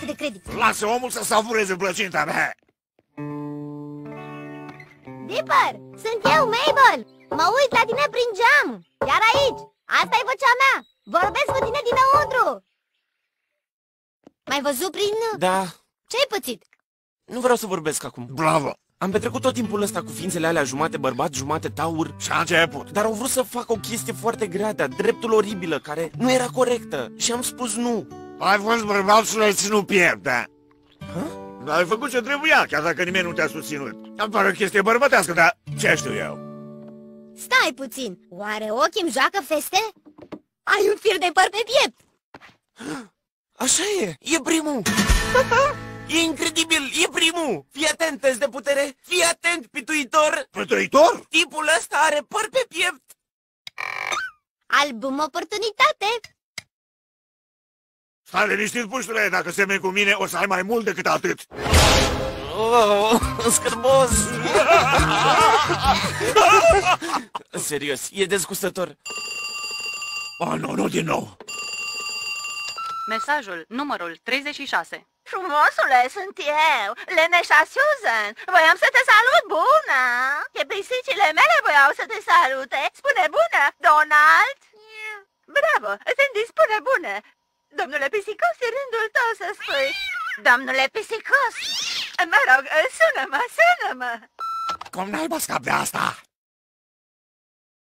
jumătate de credit. Lasă omul să savureze plăcinta mea. Dipper, sunt eu, Mabel. Mă uit la tine prin geam. Iar aici, asta e vocea mea. Vorbesc cu tine dinăuntru. M-ai văzut prin... Da, Ce-ai pățit? nu vreau să vorbesc acum. Bravo. Am petrecut tot timpul ăsta cu ființele alea, jumate bărbat, jumate taur. Și a început. Dar au vrut să facă o chestie foarte grea, de-a dreptul oribilă, care nu era corectă. Și am spus nu. Ai fost bărbat și l-ai ținut piept, da? Hă? Ai făcut ce trebuia, chiar dacă nimeni nu te-a susținut. Îmi pare o chestie bărbătească, dar ce știu eu? Stai puțin. Oare ochii îmi joacă feste? Ai un fir de păr pe piept. Așa e primul. E incredibil, e primul. Fii atent, test de putere. Fii atent, pituitor. Pătăitor? Tipul ăsta are păr pe piept. Album oportunitate. Stai liniștit, puștule, dacă semeni cu mine o să ai mai mult decât atât. Oh, scârbos. Serios, e dezgustător. Oh, nu din nou. Mesajul numărul 36. Frumosule, sunt eu, Leneșa Susan. Voiam să te salut, bună! Că pisicile mele voiau să te salute. Spune bună, Donald! Bravo, Cindy, spune bună! Domnule Pisicos, e rândul tău să spui. Domnule Pisicos! Mă rog, sună-mă, sună-mă! Cum n-ai scap de asta?